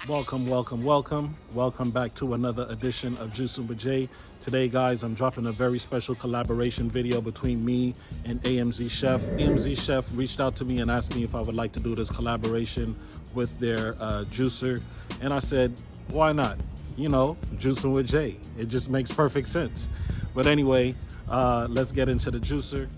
Welcome back to another edition of Juicing with Jay. Today, guys, I'm dropping a very special collaboration video between me and AMZ Chef. AMZ Chef reached out to me and asked me if I would like to do this collaboration with their juicer. And I said, why not? You know, Juicing with Jay. It just makes perfect sense. But anyway, let's get into the juicer.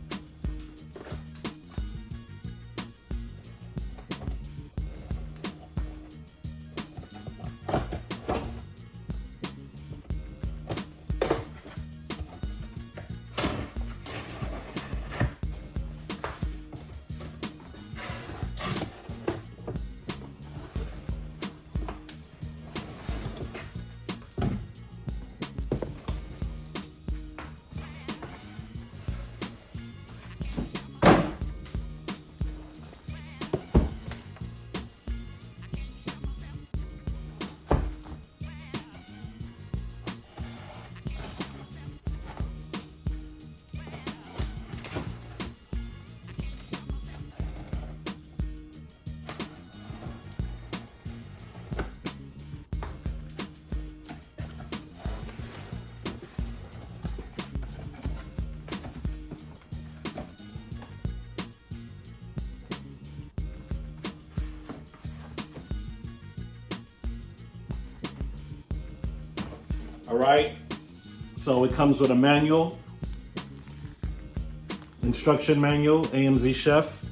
All right, so it comes with a manual, instruction manual, AMZ Chef.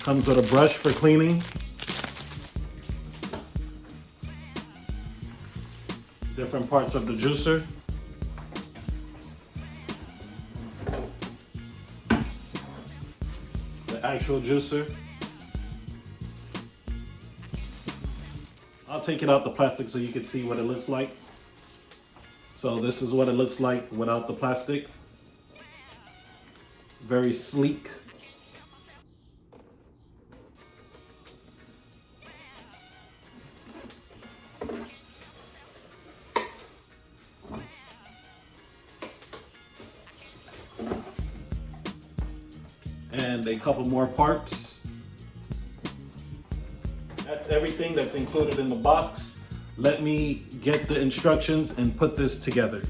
Comes with a brush for cleaning. Different parts of the juicer. The actual juicer. I'll take it out the plastic so you can see what it looks like. So this is what it looks like without the plastic. Very sleek. And a couple more parts. That's everything that's included in the box. Let me get the instructions and put this together.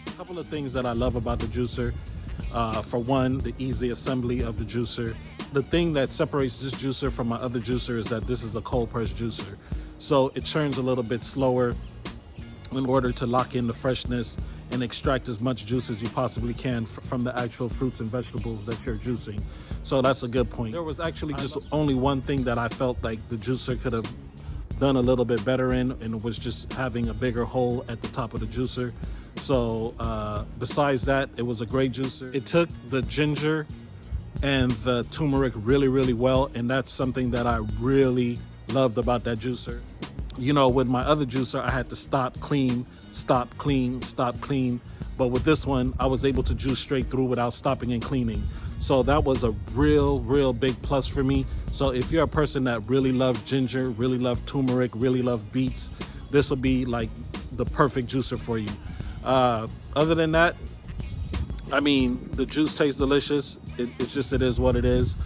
A couple of things that I love about the juicer. For one, the easy assembly of the juicer. The thing that separates this juicer from my other juicer is that this is a cold press juicer. So it churns a little bit slower in order to lock in the freshness and extract as much juice as you possibly can from the actual fruits and vegetables that you're juicing. So that's a good point. There was actually just only one thing that I felt like the juicer could have done a little bit better in, and it was just having a bigger hole at the top of the juicer. So besides that, it was a great juicer. It took the ginger and the turmeric really well, and that's something that I really loved about that juicer. You know, with my other juicer, I had to stop, clean, stop, clean, stop, clean. But with this one, I was able to juice straight through without stopping and cleaning. So that was a real big plus for me. So if you're a person that really loves ginger, really loves turmeric, really loves beets, this will be like the perfect juicer for you. Other than that, I mean, the juice tastes delicious. It is what it is.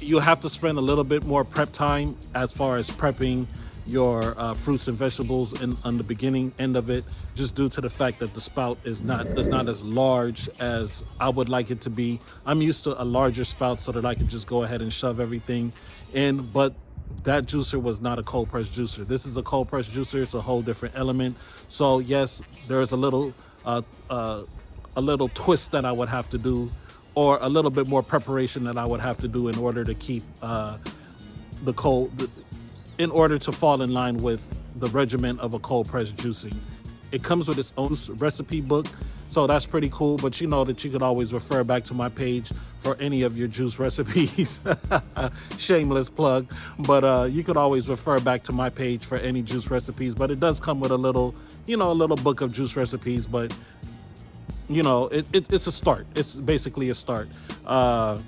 You'll have to spend a little bit more prep time as far as prepping your fruits and vegetables on the beginning end of it, just due to the fact that the spout is not as large as I would like it to be. I'm used to a larger spout so that I can just go ahead and shove everything in, but that juicer was not a cold press juicer. This is a cold press juicer. It's a whole different element. So yes, there's a little twist that I would have to do, or a little bit more preparation that I would have to do in order to keep in order to fall in line with the regimen of a cold press juicing. It comes with its own recipe book So that's pretty cool, but you know that you could always refer back to my page for any of your juice recipes. Shameless plug, but you could always refer back to my page for any juice recipes. But it does come with a little, you know, a little book of juice recipes, but you know, it's a start. It's basically a start. I'll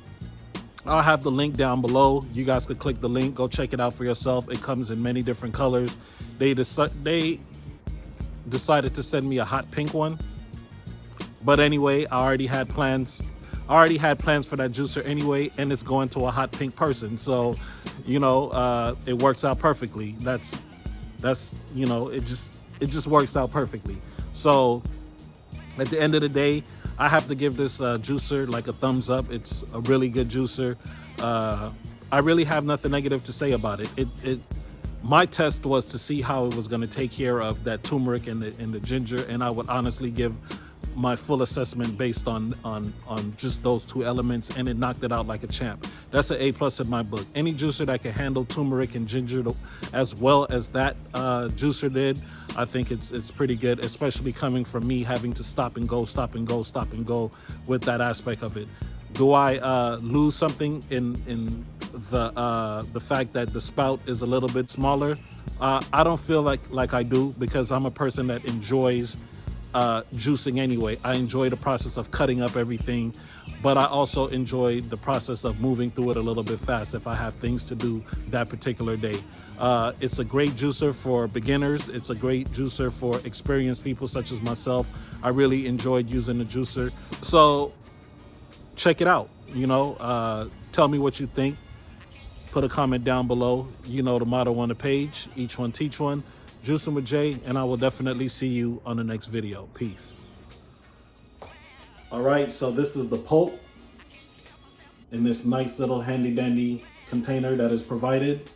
have the link down below. You guys could click the link, go check it out for yourself. It comes in many different colors. They decided to send me a hot pink one. But anyway, I already had plans for that juicer anyway, and it's going to a hot pink person. So, you know, it works out perfectly. That's you know, it just works out perfectly. So at the end of the day, I have to give this juicer like a thumbs up. It's a really good juicer. I really have nothing negative to say about it. My test was to see how it was going to take care of that turmeric and the ginger, and I would honestly give my full assessment based on just those two elements, and it knocked it out like a champ. That's an A+ in my book. Any juicer that can handle turmeric and ginger as well as that juicer did, I think it's pretty good, especially coming from me having to stop and go with that aspect of it. Do I lose something in the fact that the spout is a little bit smaller? I don't feel like I do, because I'm a person that enjoys juicing anyway. I enjoy the process of cutting up everything, but I also enjoy the process of moving through it a little bit fast if I have things to do that particular day. It's a great juicer for beginners. It's a great juicer for experienced people such as myself. I really enjoyed using the juicer. So check it out, you know, tell me what you think. Put a comment down below. You know the motto on the page, each one teach one. Juicing with Jay, and I will definitely see you on the next video. Peace. All right, so this is the pulp in this nice little handy dandy container that is provided.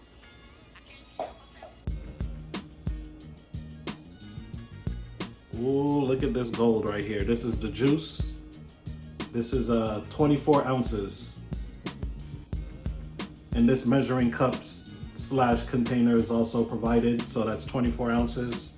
Ooh, look at this gold right here. This is the juice. This is 24 ounces. And this measuring cups / container is also provided, so that's 24 ounces.